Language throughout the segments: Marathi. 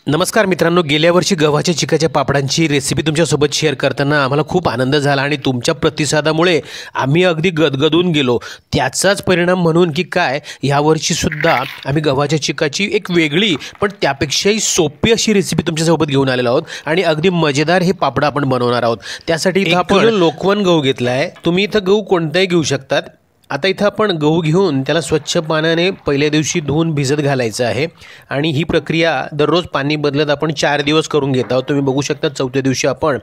नमस्कार मित्रांनो, गेल्या वर्षी गव्हाच्या चिकाच्या पापडांची रेसिपी तुमच्यासोबत शेअर करताना आम्हाला खूप आनंद झाला आणि तुमच्या प्रतिसादामुळे आम्ही अगदी गदगदून गेलो. त्याचाच परिणाम म्हणून की काय, यावर्षीसुद्धा आम्ही गव्हाच्या चिकाची एक वेगळी पण त्यापेक्षाही सोपी अशी रेसिपी तुमच्यासोबत घेऊन आलेलो आहोत आणि अगदी मजेदार हे पापड आपण बनवणार आहोत. त्यासाठी इथं आपण लोकवन गहू घेतला आहे. तुम्ही इथं गहू कोणताही घेऊ शकतात. आता इथं आपण गहू घेऊन त्याला स्वच्छ पाण्याने पहिल्या दिवशी धुवून भिजत घालायचं आहे आणि ही प्रक्रिया दररोज पाणी बदलत आपण 4 दिवस करून घेत आहोत. तुम्ही बघू शकता चौथ्या दिवशी आपण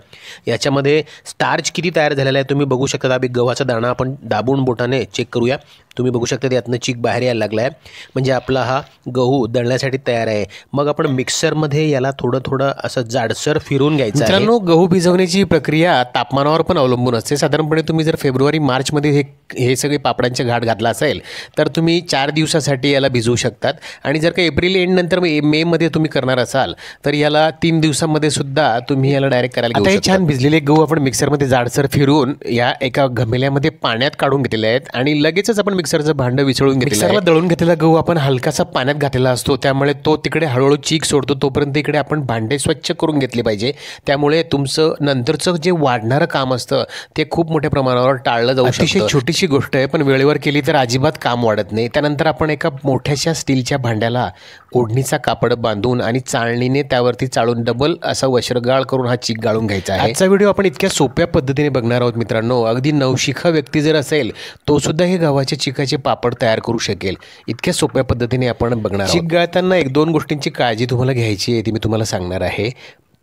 याच्यामध्ये स्टार्च किती तयार झालेला आहे तुम्ही बघू शकता. आधी गव्हाचा दाणा आपण दाबून बोटाने चेक करूया. तुम्ही बघू शकता त्यातनं चीक बाहेर यायला लागला आहे, म्हणजे आपला हा गहू दळण्यासाठी तयार आहे. मग आपण मिक्सरमध्ये याला थोडं असं जाडसर फिरून घ्यायचं आहे. मित्रांनो, गहू भिजवण्याची प्रक्रिया तापमानावर पण अवलंबून असते. साधारणपणे तुम्ही जर फेब्रुवारी मार्चमध्ये हे सगळे पापडांचे घाट घातला असेल तर तुम्ही 4 दिवसासाठी याला भिजवू शकतात आणि जर का एप्रिल एंड नंतर मेमध्ये तुम्ही करणार असाल तर याला 3 दिवसामध्ये सुद्धा तुम्ही याला डायरेक्ट करायला घेऊ शकता. छान भिजलेले गहू आपण मिक्सरमध्ये जाडसर फिरून या एका घमेल्यामध्ये पाण्यात काढून घेतलेले आहेत आणि लगेचच आपण मिक्सरचं भांडं विसळून घेतलं. मिक्सरला दळून घेतलेला गहू आपण हलकासा पाण्यात घातलेला असतो, त्यामुळे तो तिकडे हळूहळू चीक सोडतो. तोपर्यंत इकडे आपण भांडे स्वच्छ करून घेतले पाहिजे. त्यामुळे तुमचं नंतरचं जे वाढणारं काम असतं ते खूप मोठ्या प्रमाणावर टाळलं जाऊ शकतं. अतिशय छोटीशी गोष्ट आहे, पण वेळेवर केली तर अजिबात काम वाढत नाही. त्यानंतर आपण एका मोठ्याशा स्टीलच्या भांड्याला ओढणीचा कापड बांधून आणि चाळणीने त्यावरती चाळून डबल असा वस्त्रगाळ करून हा चीक गाळून घ्यायचा आहे. आजचा व्हिडिओ आपण इतक्या सोप्या पद्धतीने बघणार आहोत मित्रांनो. अगदी नवशिखा व्यक्ती जर असेल तो सुद्धा हे गव्हाच्या चिकाचे पापड तयार करू शकेल. इतक्या सोप्या पद्धतीने आपण बघणार आहोत. चीक गाळताना 1-2 गोष्टींची काळजी तुम्हाला घ्यायची आहे, ती मी तुम्हाला सांगणार आहे.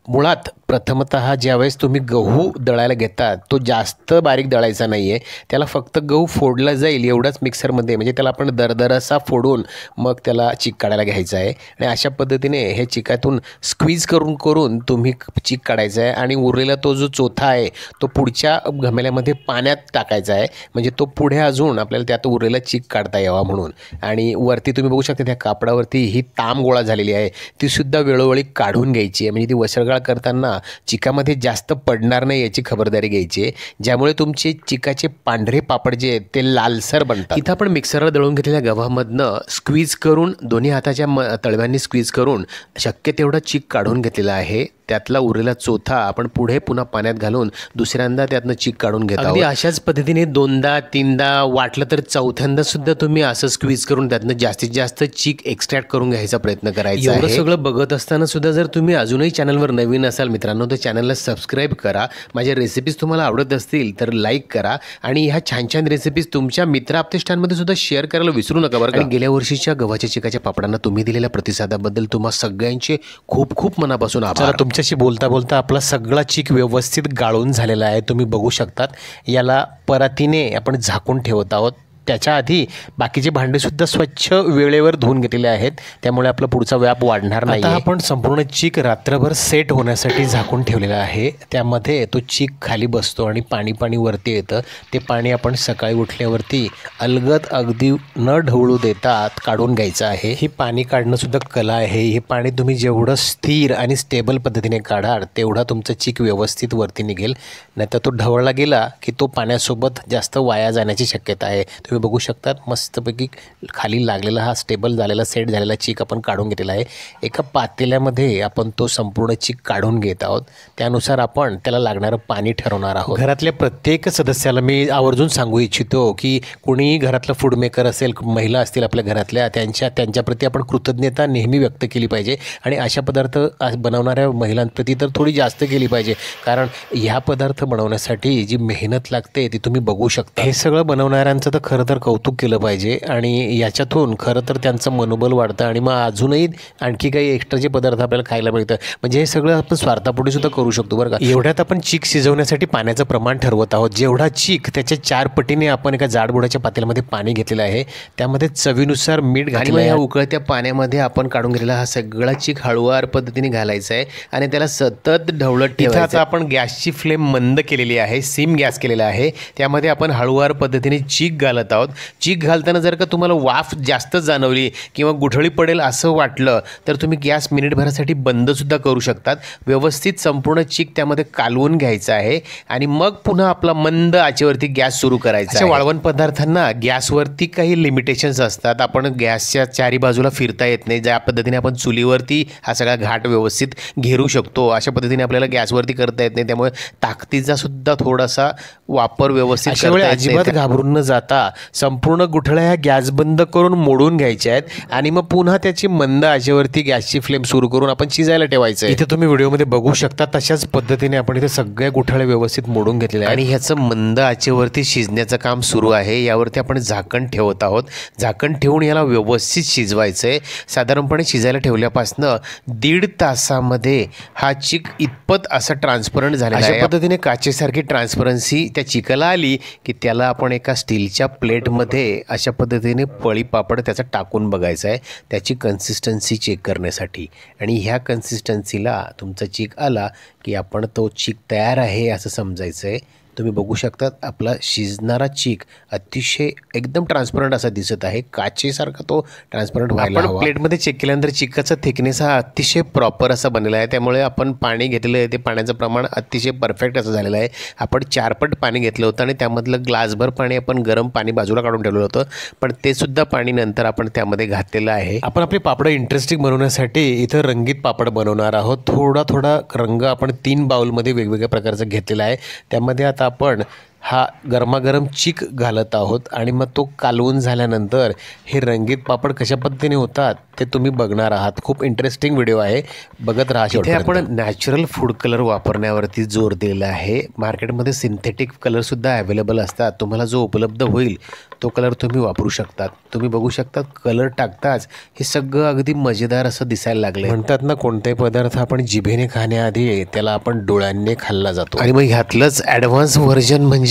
मुळात प्रथमतः ज्यावेळेस तुम्ही गहू दळायला घेतात तो जास्त बारीक दळायचा नाही आहे. त्याला फक्त गहू फोडला जाईल एवढाच मिक्सरमध्ये, म्हणजे त्याला आपण दरदरासा फोडून मग त्याला चीक काढायला घ्यायचा आहे. आणि अशा पद्धतीने हे चिकातून स्क्वीज करून तुम्ही चीक काढायचा आहे आणि उरलेला तो जो चोथा आहे तो पुढच्या घमेल्यामध्ये पाण्यात टाकायचा आहे, म्हणजे तो पुढे अजून आपल्याला त्यात उरलेला चीक काढता यावा म्हणून. आणि वरती तुम्ही बघू शकता त्या कापडावरती ही ताम गोळा झालेली आहे, ती सुद्धा वेळोवेळी काढून घ्यायची आहे, म्हणजे ती वस्त्रगाळ करताना चिकामध्ये जास्त पडणार नाही याची खबरदारी घ्यायची आहे, ज्यामुळे तुमचे चिकाचे पांढरे पापड जे आहेत ते लालसर बनतात. इथं आपण मिक्सरला दळून घेतलेल्या गव्हामधनं स्क्वीज करून दोन्ही हाताच्या तळव्यांनी स्क्वीज करून शक्य तेवढा चीक काढून घेतलेला आहे. त्यातला उरलेला चोथा आपण पुढे पुन्हा पाण्यात घालून दुसऱ्यांदा त्यातनं चीक काढून घेतो. अगदी अशाच पद्धतीने 2दा 3दा वाटलं तर चौथ्यांदा सुद्धा तुम्ही असं स्क्वीज करून त्यातनं जास्तीत जास्त चीक एक्स्ट्रॅक्ट करून घ्यायचा प्रयत्न करायचा आहे. एवढं सगळं बघत असताना सुद्धा जर तुम्ही अजूनही चॅनलवर नवीन असाल मित्रांनो तर चॅनलला सबस्क्राईब करा. माझ्या रेसिपीज तुम्हाला आवडत असतील तर लाईक करा आणि ह्या छान रेसिपीज तुमच्या मित्र आपतेष्टांमध्ये सुद्धा शेअर करायला विसरू नका बरं. आणि गेल्या वर्षीच्या गव्हाच्या चिकाच्या पापडांना तुम्ही दिलेल्या प्रतिसादाबद्दल तुम्हा सगळ्यांचे खूप मनापासून आभार. तुमच्याशी बोलता आपला सगळा चीक व्यवस्थित गाळून झालेला आहे, तुम्ही बघू शकतात. याला परातीने आपण झाकून ठेवत आहोत. त्याच्या आधी बाकीचे भांडेसुद्धा स्वच्छ वेळेवर धुवून घेतलेले आहेत, त्यामुळे आपला पुढचा व्याप वाढणार नाही. आता आपण संपूर्ण चीक रात्रभर सेट होण्यासाठी झाकून ठेवलेला आहे. त्यामध्ये तो चीक खाली बसतो आणि पाणी वरती येतं. ते पाणी आपण सकाळी उठल्यावरती अलगद अगदी न ढवळू देता काढून घ्यायचं आहे. ही पाणी काढणं सुद्धा कला आहे. हे पाणी तुम्ही जेवढं स्थिर आणि स्टेबल पद्धतीने काढाल तेवढा तुमचा चीक व्यवस्थित वरती निघेल. नाहीतर तो ढवळला गेला की तो पाण्यासोबत जास्त वाया जाण्याची शक्यता आहे. तुम्ही बघू शकतात मस्तपैकी खाली लागलेला हा स्टेबल झालेला सेट झालेला चीक आपण काढून घेतलेला आहे. एका पातेल्यामध्ये आपण तो संपूर्ण चीक काढून घेत आहोत. त्यानुसार आपण त्याला लागणारं पाणी ठरवणार आहोत. घरातल्या प्रत्येक सदस्याला मी आवर्जून सांगू इच्छितो की कोणीही घरातलं फूड मेकर असेल, महिला असतील आपल्या घरातल्या, त्यांच्याप्रती आपण कृतज्ञता नेहमी व्यक्त केली पाहिजे आणि अशा पदार्थ बनवणाऱ्या महिलांप्रती तर थोडी जास्त केली पाहिजे, कारण ह्या पदार्थ बनवण्यासाठी जी मेहनत लागते ती तुम्ही बघू शकता. हे सगळं बनवणाऱ्यांचं तर खरं तर कौतुक केलं पाहिजे आणि याच्यातून खरं तर त्यांचं मनोबल वाढतं आणि मग अजूनही आणखी काही एक्स्ट्राचे पदार्थ आपल्याला खायला मिळतं. म्हणजे हे सगळं आपण स्वार्थापोटी सुद्धा करू शकतो बरं का. एवढ्यात आपण चीक शिजवण्यासाठी पाण्याचं प्रमाण ठरवत आहोत. जेवढा चीक त्याच्या 4 पटीने आपण एका जाडबुडाच्या पातेल्यामध्ये पाणी घेतलेलं आहे. त्यामध्ये चवीनुसार मीठ घातलं आहे. उकळत्या पाण्यामध्ये आपण काढून घेतलेला हा सगळा चीक हळूवार पद्धतीने घालायचा आहे आणि त्याला सतत ढवळत ठेवायचं. आता आपण गॅसची फ्लेम मंद केलेली आहे, सिम गॅस केलेला आहे. त्यामध्ये आपण हळूवार पद्धतीने चीक घालत घालत आहोत. चीक घालताना जर का तुम्हाला वाफ जास्त जाणवली किंवा गुठळी पडेल असं वाटलं तर तुम्ही गॅस मिनिटभरासाठी बंदसुद्धा करू शकतात. व्यवस्थित संपूर्ण चीक त्यामध्ये कालवून घ्यायचा आहे आणि मग पुन्हा आपला मंद आचेवरती गॅस सुरू करायचा. अशा वाळवण पदार्थांना गॅसवरती काही लिमिटेशन्स असतात. आपण गॅसच्या चारी बाजूला फिरता येत नाही. ज्या पद्धतीने आपण चुलीवरती हा सगळा घाट व्यवस्थित घेरू शकतो अशा पद्धतीने आपल्याला गॅसवरती करता येत नाही. त्यामुळे ताकदीचा सुद्धा थोडासा वापर व्यवस्थित करता येत. अजिबात घाबरून न जाता संपूर्ण गुठळ्या ह्या गॅस बंद करून मोडून घ्यायच्या आहेत आणि मग पुन्हा त्याची मंद आचेवरती गॅसची फ्लेम सुरू करून आपण शिजायला ठेवायचं. इथे तुम्ही व्हिडिओमध्ये बघू शकता तशाच पद्धतीने आपण इथे सगळ्या गुठळ्या व्यवस्थित मोडून घेतलेल्या आहे आणि ह्याचं मंद आचेवरती शिजण्याचं काम सुरू आहे. यावरती आपण झाकण ठेवत आहोत. झाकण ठेवून याला व्यवस्थित शिजवायचं आहे. साधारणपणे शिजायला ठेवल्यापासनं 1.5 तासामध्ये हा चीक इतपत असा ट्रान्सपरंट झालेला आहे. अशा पद्धतीने काचेसारखी ट्रान्सपरन्सी त्या चिकाला आली की त्याला आपण एका स्टीलच्या प्लेटमध्ये अशा पद्धतीने पळी पापड त्याचा टाकून बघायचा आहे त्याची कन्सिस्टन्सी चेक करण्यासाठी. आणि ह्या कन्सिस्टन्सीला तुमचा चीक आला की आपण तो चीक तयार आहे असं समजायचं आहे. तुम्ही बघू शकता आपला शिजणारा चीक अतिशय एकदम ट्रान्सपरंट असा दिसत आहे. काचेसारखा तो ट्रान्सपरंट व्हायला हवा. प्लेटमध्ये चेक केल्यानंतर चिकाचा थिकनेस हा अतिशय प्रॉपर असा बनलेला आहे. त्यामुळे आपण पाणी घेतलेलं आहे ते पाण्याचं प्रमाण अतिशय परफेक्ट असं झालेलं आहे. आपण 4 पट पाणी घेतलं होतं आणि त्यामधलं ग्लासभर पाणी आपण गरम पाणी बाजूला काढून ठेवलं होतं. पण ते सुद्धा पाणी नंतर आपण त्यामध्ये घातलेलं आहे. आपण आपली पापडं इंटरेस्टिंग बनवण्यासाठी इथं रंगीत पापड बनवणार आहोत. थोडा रंग आपण 3 बाउलमध्ये वेगवेगळ्या प्रकारचा घेतलेला आहे. त्यामध्ये आता आपण हा गरमागरम चीक घालत आहोत आणि मग तो कालवून झाल्यानंतर हे रंगीत पापड कशा पद्धतीने होतात ते तुम्ही बघणार आहात. खूप इंटरेस्टिंग व्हिडिओ आहे, बघत राहा. इथे आपण नॅचरल फूड कलर वापरण्यावरती जोर दिलेला आहे. मार्केटमध्ये सिंथेटिक कलरसुद्धा अवेलेबल असतात. तुम्हाला जो उपलब्ध होईल तो कलर तुम्ही वापरू शकतात. तुम्ही बघू शकता कलर टाकताच हे सगळं अगदी मजेदार असं दिसायला लागलं. म्हणतात ना कोणताही पदार्थ आपण जिभेने खाण्याआधी त्याला आपण डोळ्यांनी खाल्ला जातो. आणि मग ह्यातलंच ॲडव्हान्स व्हर्जन म्हणजे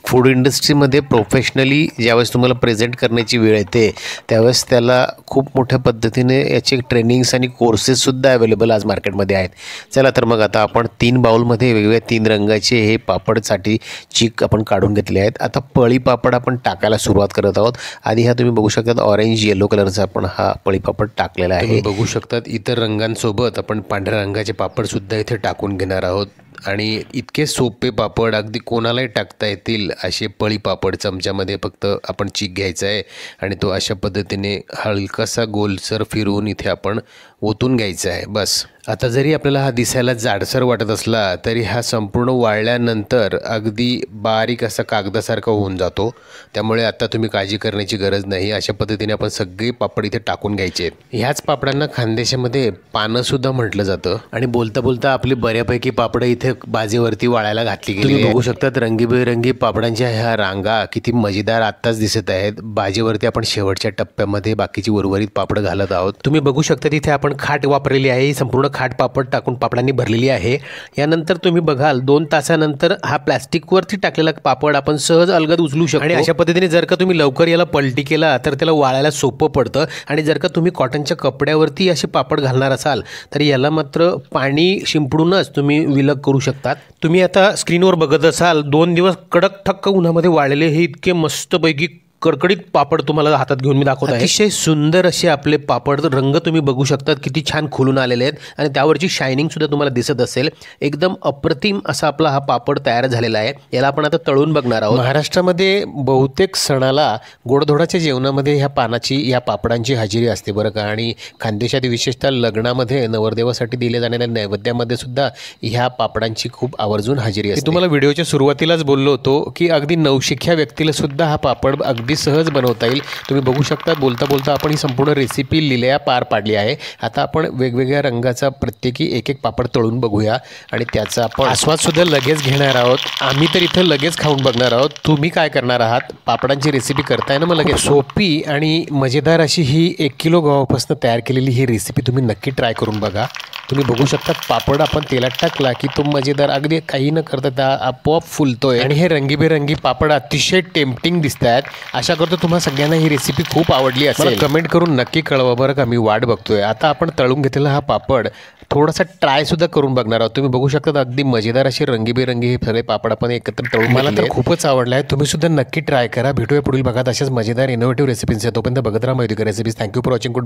फूड इंडस्ट्रीमध्ये प्रोफेशनली ज्यावेळेस तुम्हाला प्रेझेंट करण्याची वेळ येते त्यावेळेस त्याला खूप मोठ्या पद्धतीने याचे ट्रेनिंग्स आणि कोर्सेससुद्धा अवेलेबल आज मार्केटमध्ये आहेत. चला तर मग आता आपण 3 बाउलमध्ये वेगवेगळ्या 3 रंगाचे हे पापडसाठी चीक आपण काढून घेतले आहेत. आता पळी पापड आपण टाकायला सुरुवात करत आहोत. आधी हा तुम्ही बघू शकता ऑरेंज येलो कलरचा आपण हा पळी पापड टाकलेला आहे. बघू शकतात इतर रंगांसोबत आपण पांढऱ्या रंगाचे पापडसुद्धा इथे टाकून घेणार आहोत. आणि इतके सोपे पापड अगदी कोणालाही टाकता येतील असे पळी पापड. चमच्यामध्ये फक्त आपण चीक घ्यायचा आहे आणि तो अशा पद्धतीने हलकासा गोलसर फिरवून इथे आपण ओतून घ्यायचा आहे बस. आता जरी आपल्याला हा दिसायला जाडसर वाटत असला तरी हा संपूर्ण वाळल्यानंतर अगदी बारीक असा कागदासारखा होऊन जातो. त्यामुळे आता तुम्ही काळजी करण्याची गरज नाही. अशा पद्धतीने आपण सगळे पापड इथे टाकून घ्यायचे आहेत. ह्याच पापडांना खानदेशामध्ये पानंसुद्धा म्हटलं जातं. आणि बोलता बोलता आपली बऱ्यापैकी पापडं इथे बाजेवरती वाळायला घातली गेली. तुम्ही बघू शकतात रंगीबेरंगी पापडांच्या ह्या रांगा किती मजेदार आत्ताच दिसत आहेत. बाजेवरती आपण शेवटच्या टप्प्यामध्ये बाकीची उर्वरित पापडं घालत आहोत. तुम्ही बघू शकता तिथे आपण खाट वापरलेली आहे. ही संपूर्ण खाट पापड टाकून पापडांनी भरलेली आहे. यानंतर तुम्ही बघाल 2 तासानंतर हा प्लॅस्टिकवरती टाकलेला पापड आपण सहज अलगद उचलू शकतो. आणि अशा पद्धतीने जर का तुम्ही लवकर याला पलटी केला तर त्याला वाळायला सोपं पडतं. आणि जर का तुम्ही कॉटनच्या कपड्यावरती असे पापड घालणार असाल तर याला मात्र पाणी शिंपडूनच तुम्ही विलग करू शकतात. तुम्ही आता स्क्रीनवर बघत असाल 2 दिवस कडक ठक्क उन्हामध्ये वाळलेले हे इतके मस्तपैकी कडकडीत पापड तुम्हाला हातात घेऊन मी दाखवत आहे. अतिशय सुंदर असे आपले पापड. रंग तुम्ही बघू शकतात किती छान खुलून आलेले आहेत आणि त्यावरची शायनिंग सुद्धा तुम्हाला दिसत असेल. एकदम अप्रतिम असा आपला हा पापड तयार झालेला आहे. याला आपण आता तळून बघणार आहोत. महाराष्ट्रामध्ये बहुतेक सणाला गोडधोडाच्या जेवणामध्ये या पापडांची हजेरी असते बरं का. आणि खानदेशात विशेषतः लग्नामध्ये नवरदेवासाठी दिल्या जाणाऱ्या नैवेद्यामध्ये सुद्धा ह्या पापडांची खूप आवर्जून हजेरी असते. तुम्हाला व्हिडिओच्या सुरुवातीलाच बोललो होतो की अगदी नवशिक्या व्यक्तीला सुद्धा हा पापड अगदी सहज बनवता येईल. तुम्ही बघू शकता बोलता बोलता आपण ही संपूर्ण रेसिपी लिलया पार पाडली आहे. आता आपण वेगवेगळ्या रंगाचा प्रत्येकी एक पापड तळून बघूया आणि त्याचा आपण आस्वाद सुद्धा लगेच घेणार आहोत. आम्ही तर इथं लगेच खाऊन बघणार आहोत. तुम्ही काय करणार आहात? पापडांची रेसिपी करताय ना मग लगेच. सोपी आणि मजेदार अशी ही 1 किलो गव्हापासून तयार केलेली ही रेसिपी तुम्ही नक्की ट्राय करून बघा. तुम्ही बघू शकता पापड आपण तेलात टाकला की तो मजेदार अगदी काही न करता त्या आपोआप फुलतोय आणि हे रंगीबेरंगी पापड अतिशय टेम्पटिंग दिसत आहेत. आशा करतो तुम्हाला सगळ्यांना ही रेसिपी खूप आवडली असेल. कमेंट करून नक्की कळवा बरं का, मी वाट बघतोय. आता आपण तळून घेतलेला हा पापड थोडासा ट्राय सुद्धा करून बघणार आहोत. तुम्ही बघू शकता अगदी मजेदार असे रंगीबेरंगी हे सगळे पापड आपण एकत्र तळून. मला तर खूपच आवडला आहे. तुम्ही सुद्धा नक्की ट्राय करा. भेटूया पुढील भागात अशाच मजेदार इनोव्हेटिव्ह रेसिपीज. तोपर्यंत बघत राहा माहिती रेसिपीज. Thank you for watching.